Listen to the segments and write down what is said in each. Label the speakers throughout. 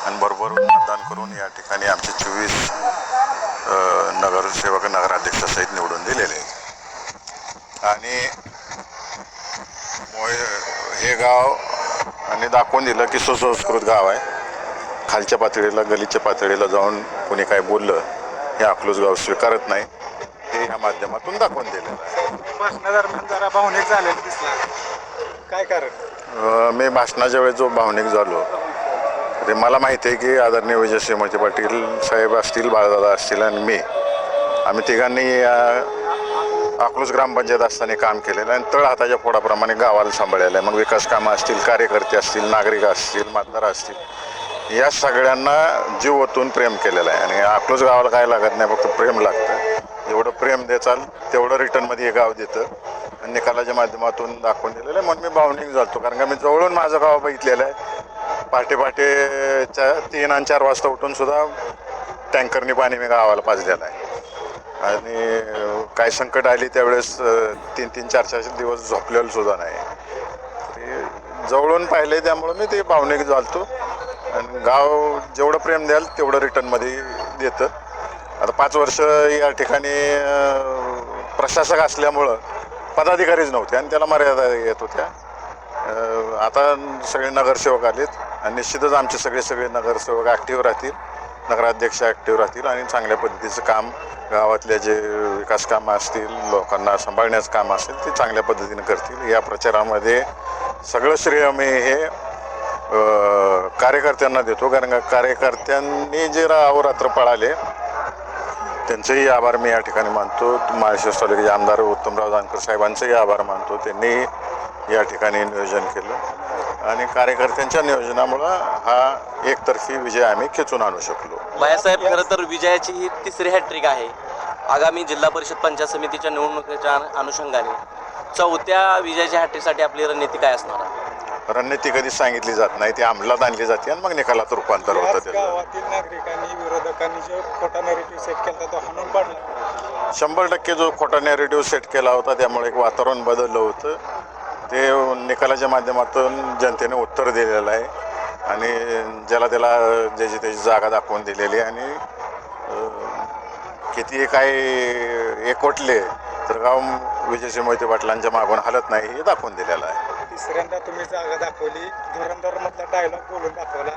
Speaker 1: आणि भरभरून मतदान करून या ठिकाणी आमचे 24 नगरसेवक नगराध्यक्षासहित निवडून दिलेले आहेत. आणि हे गाव आणि दाखवून दिलं की सुसंस्कृत गाव आहे. खालच्या पातळीला गलीच्या पातळीला जाऊन कोणी काय बोललं हे अकलूज गाव स्वीकारत नाही, हे ह्या माध्यमातून दाखवून दिलं.
Speaker 2: भाषणादरम्यान जरा भावनिक झालेला दिसला, काय कारण?
Speaker 1: मी भाषणाच्या वेळेस जो भावनिक झालो ते मला माहिती आहे की आदरणीय विजयसिंह मोहिते पाटील साहेब असतील, बाळदादा असतील आणि मी, आम्ही तिघांनी अकलूज ग्रामपंचायत असताना काम केलेलं आहे आणि तळ हाताच्या फोडाप्रमाणे गावाला सांभाळलेलं आहे. मग विकास कामं असतील, कार्यकर्ते असतील, नागरिक असतील, मतदार असतील, या सगळ्यांना जीव ओतून प्रेम केलेलं आहे. आणि अकलूज गावाला काय लागत नाही, फक्त प्रेम लागतं. जेवढं प्रेम द्याचाल तेवढं रिटर्नमध्ये हे गाव देतं आणि निकालाच्या माध्यमातून दाखवून दिलेलं आहे. म्हणून मी भावनिक झालो, कारण का मी जवळून माझं गाव बघितलेलं आहे. पहाटेच्या 3 आणि 4 वाजता उठून सुद्धा टँकरने पाणी मी गावाला पाजलेलं आहे. आणि काय संकट आली त्यावेळेस 3-3, 4-4 दिवस झोपलेलं सुद्धा नाही. ते जवळून पाहिले, त्यामुळं मी ते भावनिक झालतो. आणि गाव जेवढं प्रेम द्याल तेवढं रिटर्नमध्ये देतं. आता 5 वर्ष या ठिकाणी प्रशासक असल्यामुळं पदाधिकारीच नव्हते आणि त्याला मर्यादा येत होत्या. आता सगळे नगरसेवक आलेत आणि निश्चितच आमचे सगळे नगरसेवक ॲक्टिव्ह राहतील, नगराध्यक्ष ॲक्टिव्ह राहतील आणि चांगल्या पद्धतीचं काम, गावातले जे विकास कामं असतील, लोकांना सांभाळण्याचं काम असेल ते चांगल्या पद्धतीनं करतील. या प्रचारामध्ये सगळं श्रेय मी हे कार्यकर्त्यांना देतो, कारण का कार्यकर्त्यांनी जे अहोरात्र पळाले त्यांचेही आभार मी या ठिकाणी मानतो. माळशिरस तालुक्याचे आमदार उत्तमराव जानकर साहेबांचेही आभार मानतो. त्यांनी या ठिकाणी नियोजन केलं आणि कार्यकर्त्यांच्या नियोजनामुळं हा एकतर्फी विजय आम्ही खेचून आणू शकलो.
Speaker 3: बाळासाहेब, खरं तर विजयाची ही 3री हॅट्रिक आहे. आगामी जिल्हा परिषद पंचायत समितीच्या निवडणुकीच्या अनुषंगाने 4थ्या विजयाच्या हॅट्रिकसाठी आपली रणनीती काय असणार आहे?
Speaker 1: रणनीती कधी सांगितली जात नाही, ती अंमलात आणली जाते आणि मग निकालात रूपांतर होतं. त्याचं
Speaker 2: गावातील नागरिकांनी, विरोधकांनी जो खोटा नॅरेटिव्ह सेट केला तो हाणून पाडला.
Speaker 1: 100% जो खोटा नॅरेटिव्ह सेट केला होता त्यामुळे एक वातावरण बदललं होतं. ते निकालाच्या माध्यमातून जनतेने उत्तर दिलेलं आहे आणि ज्याला त्याला ज्याची त्याची जागा दाखवून दिलेली आहे. आणि किती काय एकवटले तर गाव विजयसिंह मोहिते पाटलांच्या मागून हलत नाही हे दाखवून दिलेलं आहे.
Speaker 2: 3ऱ्यांदा तुम्ही जागा दाखवली, धुरंधर मधला डायलॉग बोलून दाखवला.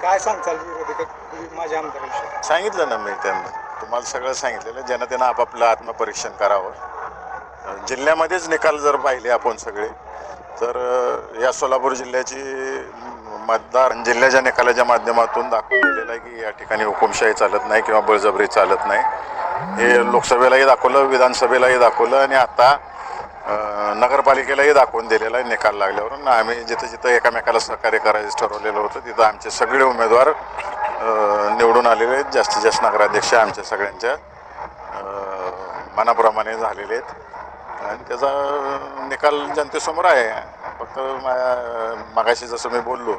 Speaker 2: काय सांगचाल विरोधक माझ्या आमदाराविषयी?
Speaker 1: सांगितलं ना मी त्यांना, तुम्हाला सगळं सांगितलेलं. जनतेनं आपापलं आत्मपरीक्षण करावं. जिल्ह्यामध्येच निकाल जर पाहिले आपण सगळे तर या सोलापूर जिल्ह्याची मतदार जिल्ह्याच्या निकालाच्या माध्यमातून दाखवून दिलेलं आहे की या ठिकाणी हुकुमशाही चालत नाही किंवा बळजबरी चालत नाही. हे लोकसभेलाही दाखवलं, विधानसभेलाही दाखवलं आणि आता नगरपालिकेलाही दाखवून दिलेला आहे निकाल लागल्यावरून. आम्ही जिथं जिथं एकामेकाला सहकार्य करायचं ठरवलेलं होतं तिथं आमचे सगळे उमेदवार निवडून आलेले आहेत. जास्तीत जास्त नगराध्यक्ष आमच्या सगळ्यांच्या मनाप्रमाणे झालेले आहेत आणि त्याचा निकाल जनतेसमोर आहे. फक्त मागाशी जसं मी बोललो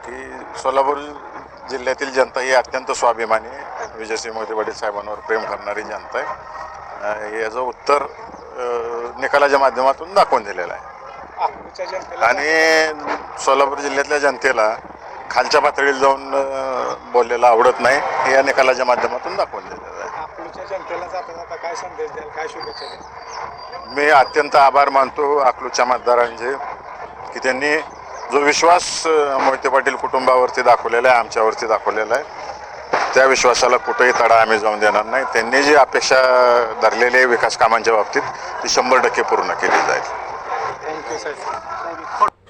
Speaker 1: की सोलापूर जिल्ह्यातील जनता ही अत्यंत स्वाभिमानी, विजयसिंह मोहिते पाटील साहेबांवर प्रेम करणारी जनता आहे. याचं उत्तर निकालाच्या माध्यमातून दाखवून दिलेलं आहे. आणि सोलापूर जिल्ह्यातल्या जनतेला खालच्या पातळीला जाऊन बोललेलं आवडत नाही, हे या निकालाच्या माध्यमातून दाखवून दिलेलं आहे.
Speaker 2: अकलूजच्या जनतेला जाता जाता काय संदेश द्याल, काय शुभेच्छा द्याल?
Speaker 1: मी अत्यंत आभार मानतो अकलूजच्या मतदारांचे की त्यांनी जो विश्वास मोहिते पाटील कुटुंबावरती दाखवलेला आहे, आमच्यावरती दाखवलेला आहे, त्या विश्वासाला कुठेही तडा आम्ही जाऊन देणार नाही. त्यांनी जी अपेक्षा धरलेली आहे विकास कामांच्या बाबतीत ती 100% पूर्ण केली जाईल.
Speaker 2: थँक्यू साहेब.